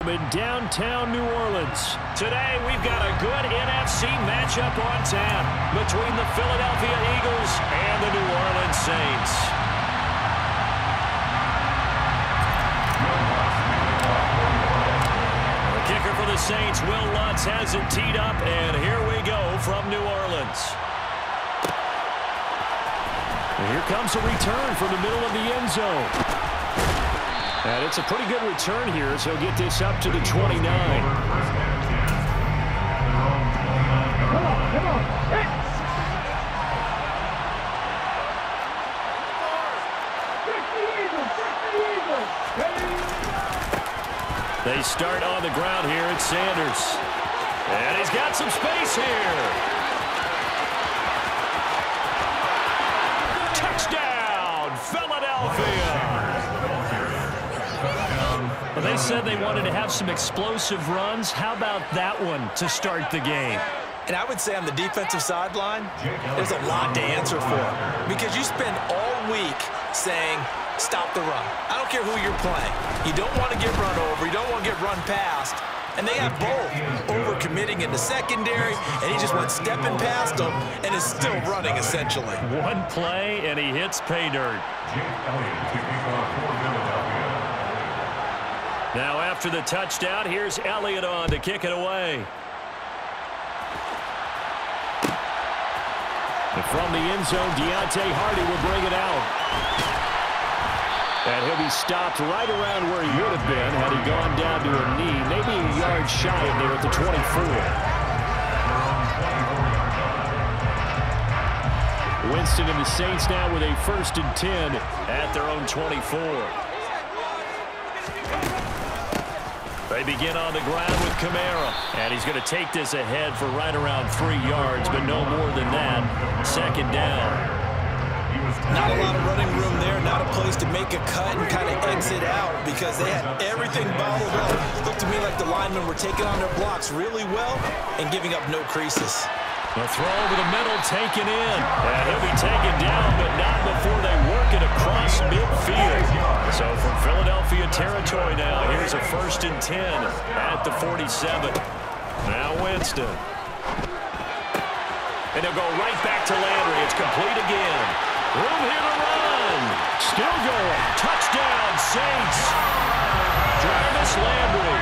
Stadium in downtown New Orleans. Today, we've got a good NFC matchup on tap between the Philadelphia Eagles and the New Orleans Saints. The kicker for the Saints, Will Lutz, has it teed up, and here we go from New Orleans. And here comes a return from the middle of the end zone. And it's a pretty good return here, so he'll get this up to the 29. Come on. Hey. They start on the ground here at Sanders. And he's got some space here. Touchdown, Philadelphia. Well, they said they wanted to have some explosive runs. How about that one to start the game? And I would say on the defensive sideline, there's a lot to answer for. Because you spend all week saying, stop the run. I don't care who you're playing. You don't want to get run over. You don't want to get run past. And they have both. Over-committing in the secondary, and he just went stepping past them and is still running, essentially. One play, and he hits pay dirt. Now after the touchdown, here's Elliott on to kick it away. And from the end zone, Deontay Hardy will bring it out. And he'll be stopped right around where he would have been had he gone down to a knee, maybe a yard shy of there at the 24. Winston and the Saints now with a 1st and 10 at their own 24. They begin on the ground with Kamara. And he's going to take this ahead for right around 3 yards, but no more than that. 2nd down. Not a lot of running room there, not a place to make a cut and kind of exit out because they had everything bottled up. It looked to me like the linemen were taking on their blocks really well and giving up no creases. The throw over the middle taken in. And he'll be taken down, but not before they work it across midfield. So from Philadelphia territory now, here's a 1st and 10 at the 47. Now Winston. And they'll go right back to Landry. It's complete again. Room here to run. Still going. Touchdown, Saints. Jarvis Landry,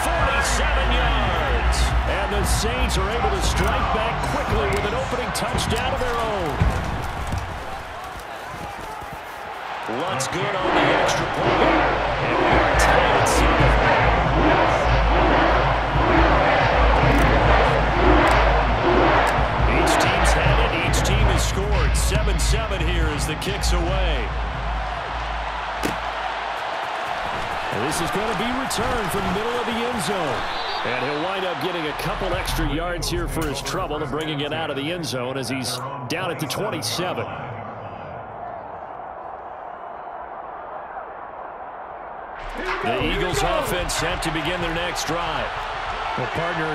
47 yards. And the Saints are able to strike back quickly with an opening touchdown of their own. Lutz good on the extra point. And we are tied at 7. Each team's had it. Each team has scored. 7-7 here as the kick's away. And this is going to be returned from the middle of the end zone. And he'll wind up getting a couple extra yards here for his trouble and bringing it out of the end zone as he's down at the 27. The Eagles offense set to begin their next drive. Well, partner,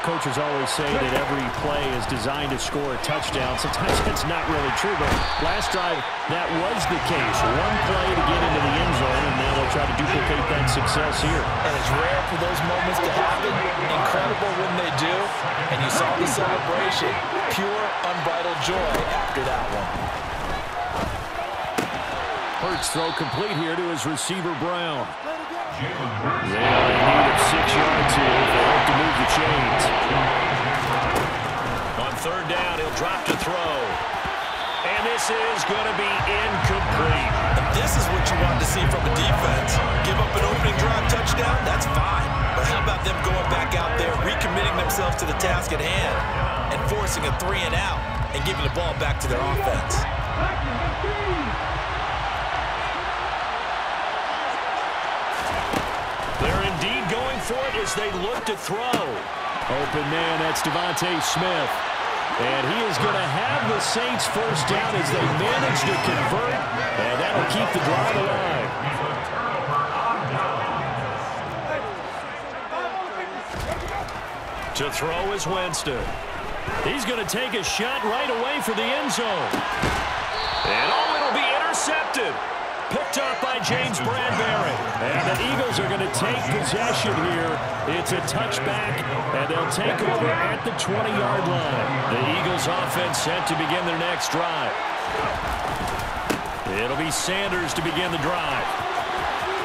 coaches always say that every play is designed to score a touchdown. Sometimes that's not really true, but last drive, that was the case. One play to get into the end zone, and now they'll try to duplicate that success here. And it's rare for those moments to happen. Incredible when they do. And you saw the celebration. Pure, unbridled joy after that one. Hurts throw complete here to his receiver, Brown. They are in need of 6 yards here if they hope to move the chains. On 3rd down, he'll drop to throw. And this is going to be incomplete. This is what you want to see from a defense. Give up an opening drive touchdown, that's fine. But how about them going back out there, recommitting themselves to the task at hand, and forcing a 3 and out, and giving the ball back to their offense. They're indeed going for it as they look to throw. Open man, that's Devontae Smith. And he is going to have the Saints 1st down as they manage to convert. And that'll keep the drive alive. To throw is Winston. He's going to take a shot right away for the end zone. And it'll be intercepted. Picked up by James Bradbury. And the Eagles are going to take possession here. It's a touchback, and they'll take over at the 20-yard line. The Eagles offense set to begin their next drive. It'll be Sanders to begin the drive.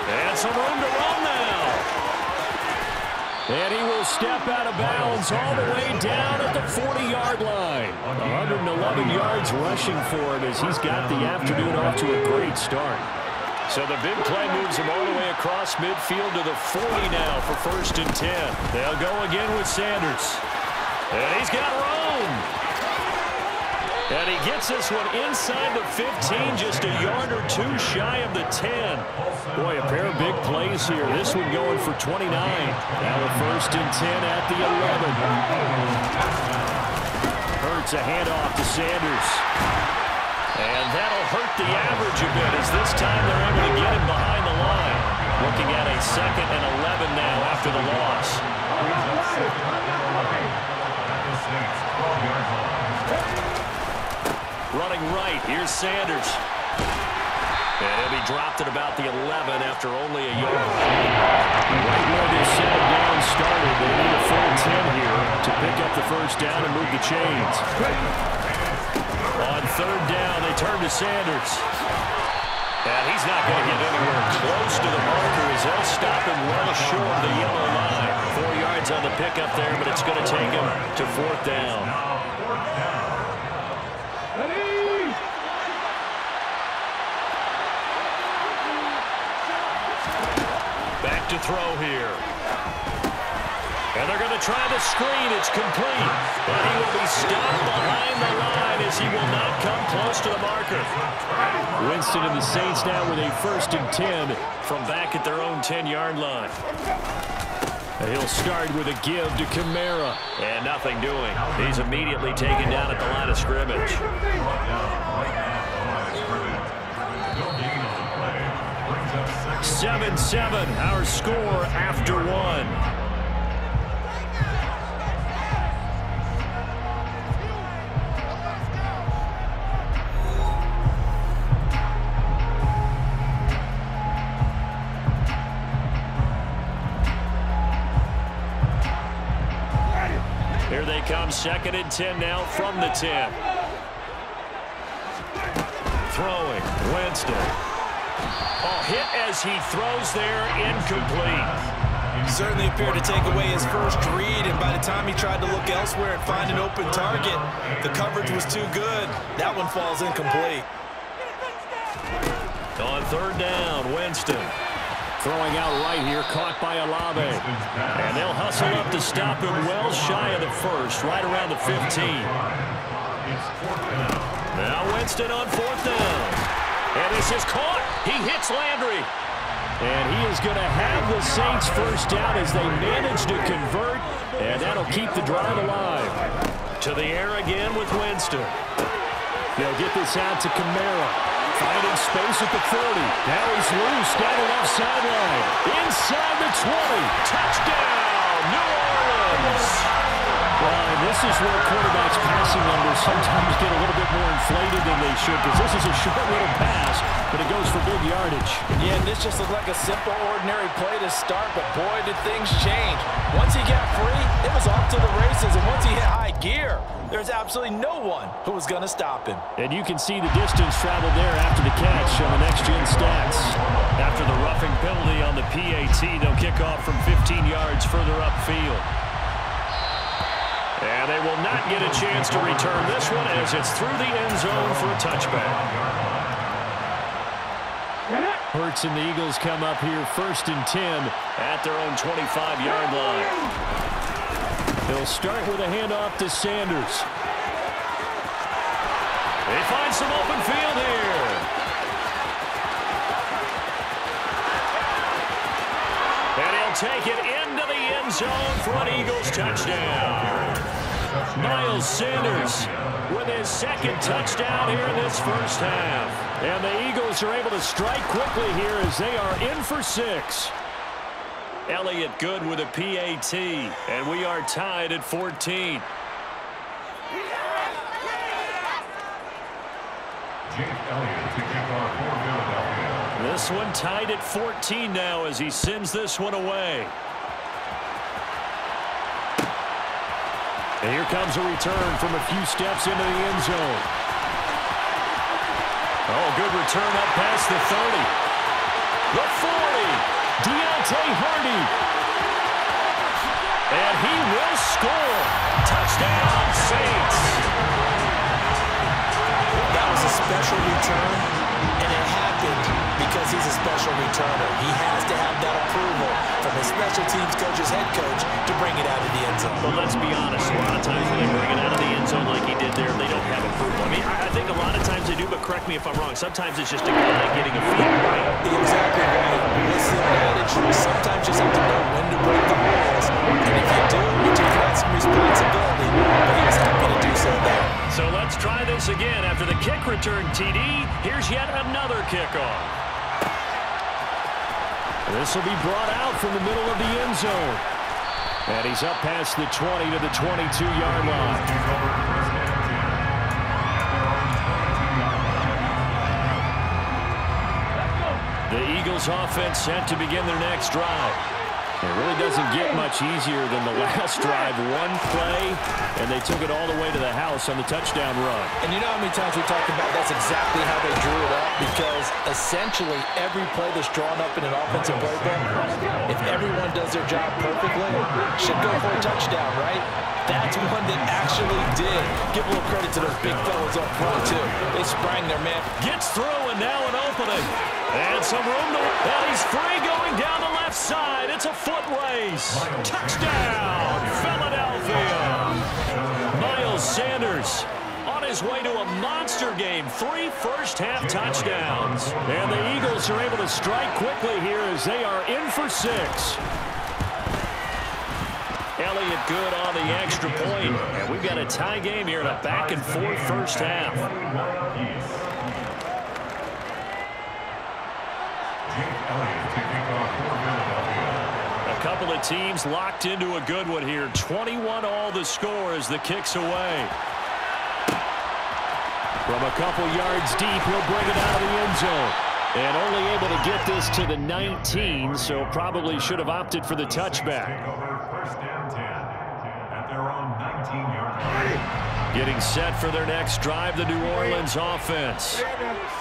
And some room to run now. And he will step out of bounds all the way down at the 40-yard line. 111 yards rushing for him as he's got the afternoon off to a great start. So the big play moves him all the way across midfield to the 40 now for 1st and 10. They'll go again with Sanders. And he's got room. And he gets this one inside the 15, just a yard or two shy of the 10. Boy, a pair of big plays here. This one going for 29. Now a 1st and 10 at the 11. Hurts a handoff to Sanders. And that'll hurt the average a bit as this time they're able to get him behind the line. Looking at a 2nd and 11 now after the loss. Running right, here's Sanders. And he'll be dropped at about the 11 after only a yard. Right where they set him down started, they need a full 10 here to pick up the 1st down and move the chains. On 3rd down, they turn to Sanders. And he's not going to get anywhere close to the marker as they'll stop him well short of the yellow line. 4 yards on the pickup there, but it's going to take him to 4th down. Back to throw here. And they're going to try the screen. It's complete. But he will be stopped behind the line as he will not come close to the marker. Winston and the Saints now with a 1st and 10 from back at their own 10-yard line. And he'll start with a give to Kamara. And nothing doing. He's immediately taken down at the line of scrimmage. 7-7, our score after 1. Here they come, 2nd and 10 now from the 10. Throwing, Winston. Oh, hit as he throws there, incomplete. Certainly appeared to take away his first read, and by the time he tried to look elsewhere and find an open target, the coverage was too good. That one falls incomplete. On 3rd down, Winston. Throwing out right here, caught by Olave. And they'll hustle up to stop him well shy of the 1st, right around the 15. Now Winston on 4th down. And this is caught. He hits Landry. And he is going to have the Saints 1st down as they manage to convert. And that'll keep the drive alive. To the air again with Winston. They'll get this out to Kamara. Finding space at the 40. Now he's loose down the left sideline. Inside the 20. Touchdown, New Orleans. Well, this is where quarterbacks' passing numbers sometimes get a little bit more inflated than they should, because this is a short little pass, but it goes for big yardage. Yeah, and this just looked like a simple, ordinary play to start, but boy, did things change. Once he got free, it was off to the races, and once he hit high gear, there's absolutely no one who was going to stop him. And you can see the distance traveled there after the catch on the next-gen stats. After the roughing penalty on the PAT, they'll kick off from 15 yards further upfield. And they will not get a chance to return this one as it's through the end zone for a touchback. Hurts and the Eagles come up here 1st and 10 at their own 25-yard line. They'll start with a handoff to Sanders. They find some open field here. And he'll take it into the end zone for an Eagles touchdown. Miles Sanders with his 2nd touchdown here in this 1st half. And the Eagles are able to strike quickly here as they are in for 6. Elliott good with a PAT, and we are tied at 14. This one tied at 14 now as he sends this one away. And here comes a return from a few steps into the end zone. Oh, good return up past the 30. The 40. Deontay Hardy. And he will score. Touchdown, Saints. That was a special return, and it happened because he's a special returner. He has to have that approval from his special teams coach's head coach to bring it out of the end zone. But let's be honest, a lot of times when they bring it out of the end zone like he did there, they don't have approval. I mean, I think a lot of times they do, but correct me if I'm wrong. Sometimes it's just a guy getting a feel right. Exactly right. Listen, adage, sometimes you just have to know when to break the rules. And if you do, you're taking on some responsibility. But he was happy to do so there. So let's try this again. After the kick return, TD, here's yet another kickoff. This will be brought out from the middle of the end zone. And he's up past the 20 to the 22-yard line. The Eagles offense set to begin their next drive. It really doesn't get much easier than the last drive. One play, and they took it all the way to the house on the touchdown run. And you know how many times we talked about that's exactly how they drew it up? Because essentially every play that's drawn up in an offensive playbook, if everyone does their job perfectly, should go for a touchdown, right? That's one that actually did. Give a little credit to those big fellas up front, too. They sprang their man. Gets through, and now an opening. And some room to... And he's free going down the left side. It's a foot race. Touchdown, Philadelphia. Miles Sanders on his way to a monster game. 3 first-half touchdowns. And the Eagles are able to strike quickly here as they are in for 6. Elliott good on the extra point. And we've got a tie game here in a back-and-forth first half. A couple of teams locked into a good one here. 21 all the score as the kick's away. From a couple yards deep, he'll bring it out of the end zone. And only able to get this to the 19, so probably should have opted for the touchback. Getting set for their next drive, the New Orleans offense.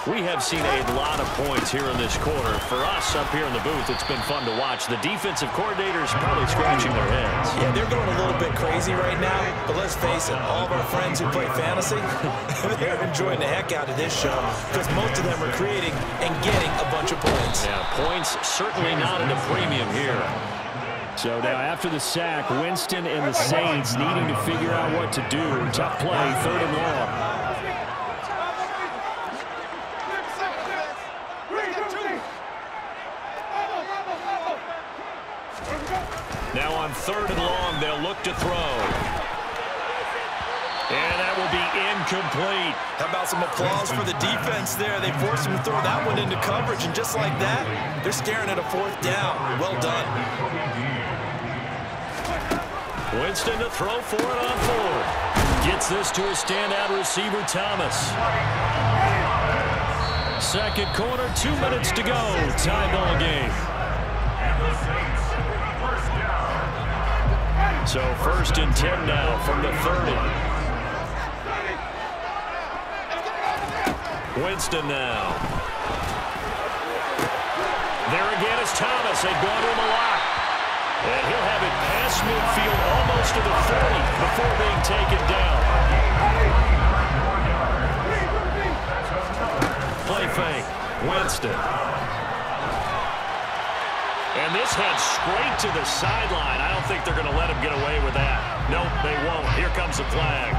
We have seen a lot of points here in this quarter. For us up here in the booth, it's been fun to watch. The defensive coordinators probably scratching their heads. Yeah, they're going a little bit crazy right now, but let's face it, all of our friends who play fantasy, they're enjoying the heck out of this show because most of them are creating and getting a bunch of points. Yeah, points certainly not at a premium here. So now after the sack, Winston and the Saints needing to figure out what to do. Tough play, 3rd and long. Now on 3rd and long, they'll look to throw. And that will be incomplete. How about some applause for the defense there? They forced him to throw that one into coverage, and just like that, they're staring at a 4th down. Well done. Winston to throw for it on 4th. Gets this to a standout receiver, Thomas. 2nd quarter, 2 minutes to go. Tie ball game. So 1st and 10 now from the 30. Winston now. There again is Thomas. They've gone to him a lot. And he'll have it past midfield almost to the 40 before being taken down. Play fake. Winston. And this heads straight to the sideline. I don't think they're going to let him get away with that. Nope, they won't. Here comes the flag.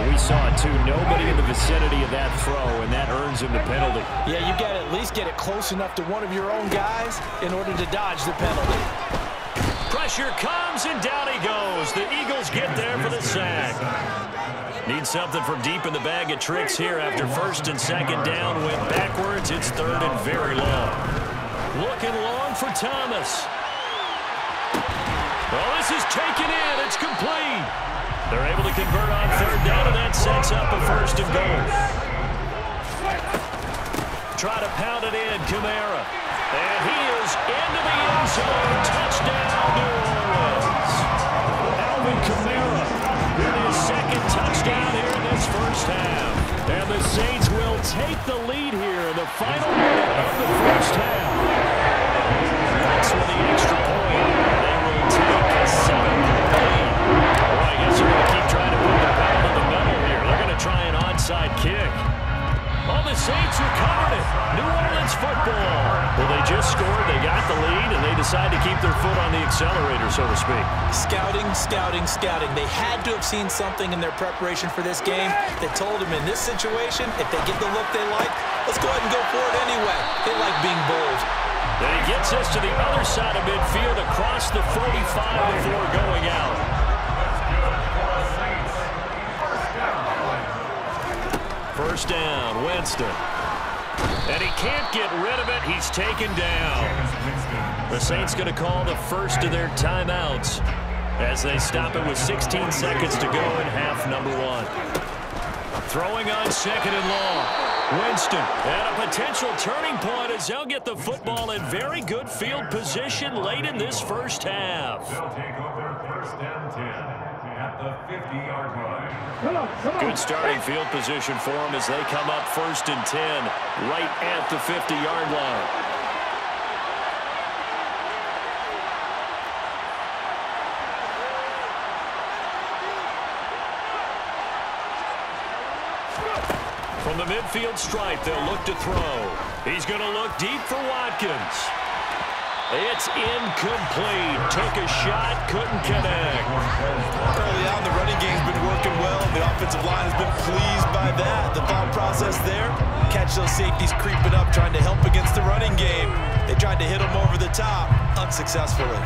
We saw it, too. Nobody in the vicinity of that throw, and that earns him the penalty. Yeah, you got to at least get it close enough to one of your own guys in order to dodge the penalty. Pressure comes, and down he goes. The Eagles get there for the sack. Need something from deep in the bag of tricks here after 1st and 2nd down. Went backwards. It's 3rd and very long. Looking long for Thomas. Well, this is taken in. It's complete. They're able to convert on 3rd down, and that sets up a 1st and goal. Try to pound it in, Kamara. And he is into the end zone. Touchdown, New Orleans. Alvin Kamara with his second touchdown here in this first half. And the Saints will take the lead here in the final minute of the first half. Thanks for the extra point. They will take a 7-point lead. Boy, I guess they're going to keep trying to put the pedal to the metal here. They're going to try an onside kick. Oh, the Saints recovered it. New Orleans football. Well, they just scored, they got the lead, and they decide to keep their foot on the accelerator, so to speak. Scouting, scouting, scouting. They had to have seen something in their preparation for this game that told them in this situation, if they get the look they like, let's go ahead and go for it anyway. They like being bold. Then he gets us to the other side of midfield across the 45 before going out. First down, Winston. And he can't get rid of it. He's taken down. The Saints going to call the first of their timeouts as they stop it with 16 seconds to go in half number one. Throwing on second and long. Winston, and a potential turning point as they'll get the football in very good field position late in this first half. They'll take over first and 10 at the 50-yard line. Good starting field position for them as they come up first and 10 right at the 50-yard line. From the midfield stripe, they'll look to throw. He's going to look deep for Watkins. It's incomplete. Took a shot, couldn't connect. Early on, the running game's been working well. The offensive line has been pleased by that. The thought process there, catch those safeties creeping up, trying to help against the running game. They tried to hit them over the top, unsuccessfully.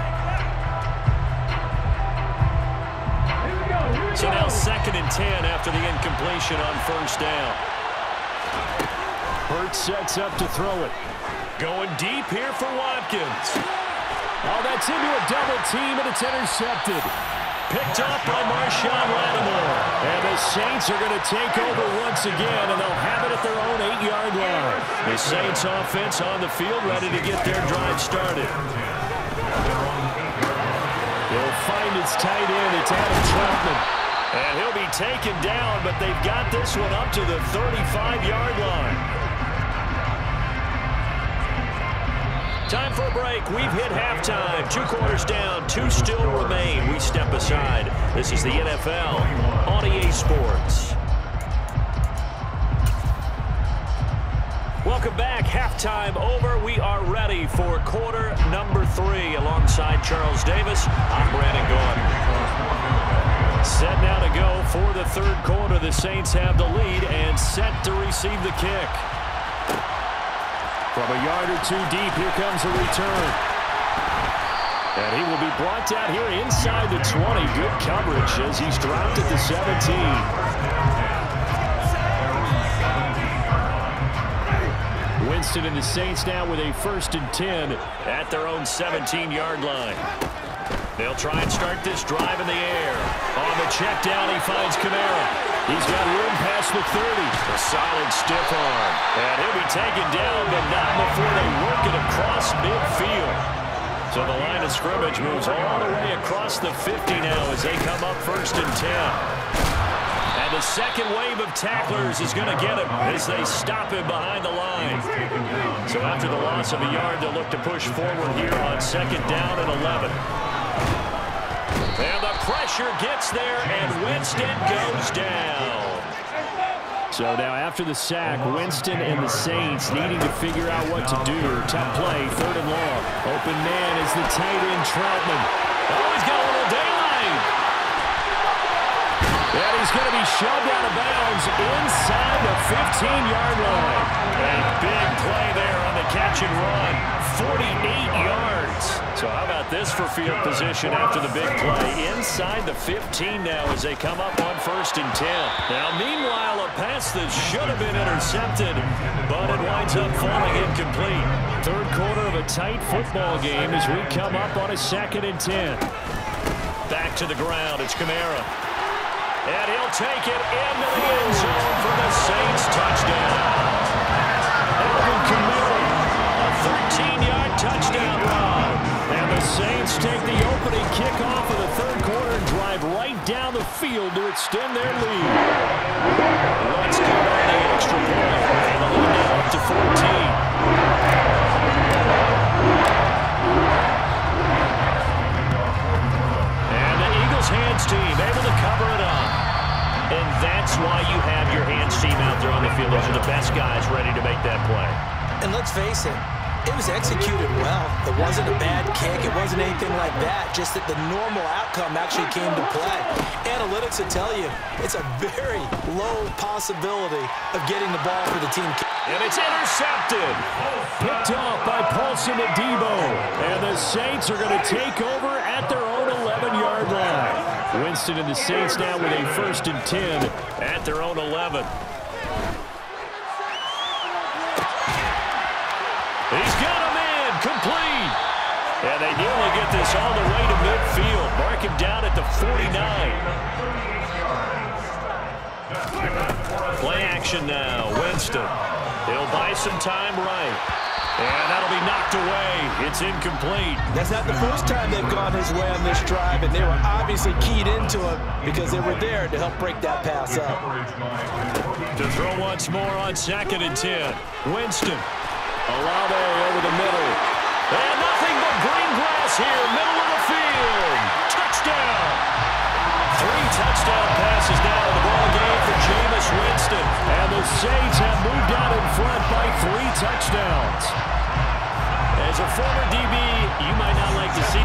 So now second and 10 after the incompletion on first down. Hurts sets up to throw it. Going deep here for Watkins. Oh, that's into a double team, and it's intercepted. Picked up by Marshawn Lattimore. And the Saints are going to take over once again, and they'll have it at their own 8-yard line. The Saints offense on the field ready to get their drive started. They'll find its tight end. It's Adam Troutman. And he'll be taken down, but they've got this one up to the 35-yard line. Time for a break. We've hit halftime. 2 quarters down. 2 still remain. We step aside. This is the NFL on EA Sports. Welcome back. Halftime over. We are ready for quarter number 3. Alongside Charles Davis, I'm Brandon Gordon. Set now to go for the third quarter. The Saints have the lead and set to receive the kick. From a yard or 2 deep, here comes a return. And he will be brought down here inside the 20. Good coverage as he's dropped at the 17. Winston and the Saints now with a first and 10 at their own 17-yard line. They'll try and start this drive in the air. On the check down, he finds Kamara. He's got room past the 30. A solid stiff arm. And he'll be taken down, but not before they work it across midfield. So the line of scrimmage moves all the way across the 50 now as they come up first and 10. And the second wave of tacklers is going to get him as they stop him behind the line. So after the loss of a yard, they'll look to push forward here on second down and 11. And the pressure gets there, and Winston goes down. So now after the sack, Winston and the Saints needing to figure out what to do. Tough play, third and long. Open man is the tight end, Troutman. Oh, he's got a little daylight. And he's going to be shoved out of bounds inside the 15-yard line. And big play there on the catch and run. 48 yards. So how about this for field position after the big play? Inside the 15 now as they come up on first and 10. Now, meanwhile, a pass that should have been intercepted, but it winds up falling incomplete. Third quarter of a tight football game as we come up on a second and 10. Back to the ground. It's Kamara. And he'll take it into the end zone for the Saints touchdown. Alvin 17-yard touchdown run. And the Saints take the opening kickoff of the third quarter and drive right down the field to extend their lead. Let's go on the extra point. And the lead now up to 14. Hands team able to cover it up. And that's why you have your hands team out there on the field. Those are the best guys ready to make that play. And let's face it, it was executed well. It wasn't a bad kick. It wasn't anything like that. Just that the normal outcome actually came to play. Analytics will tell you it's a very low possibility of getting the ball for the team. And it's intercepted. Picked off by Paulson Adebo. And the Saints are going to take over at their own 11-yard line. Winston and the Saints now with a 1st and 10 at their own 11. He's got him in, complete. And they nearly get this all the way to midfield. Mark him down at the 49. Play action now, Winston. He'll buy some time right. And that'll be knocked away. It's incomplete. That's not the first time they've gone his way on this drive, and they were obviously keyed into him because they were there to help break that pass up. To throw once more on 2nd and 10. Winston. Olave over the middle. And nothing but green grass here, middle of the field. Touchdown. 3 touchdown passes now in the ball game for Jameis Winston. And the Saints have moved out in front by 3 touchdowns. As a former DB, you might not like to see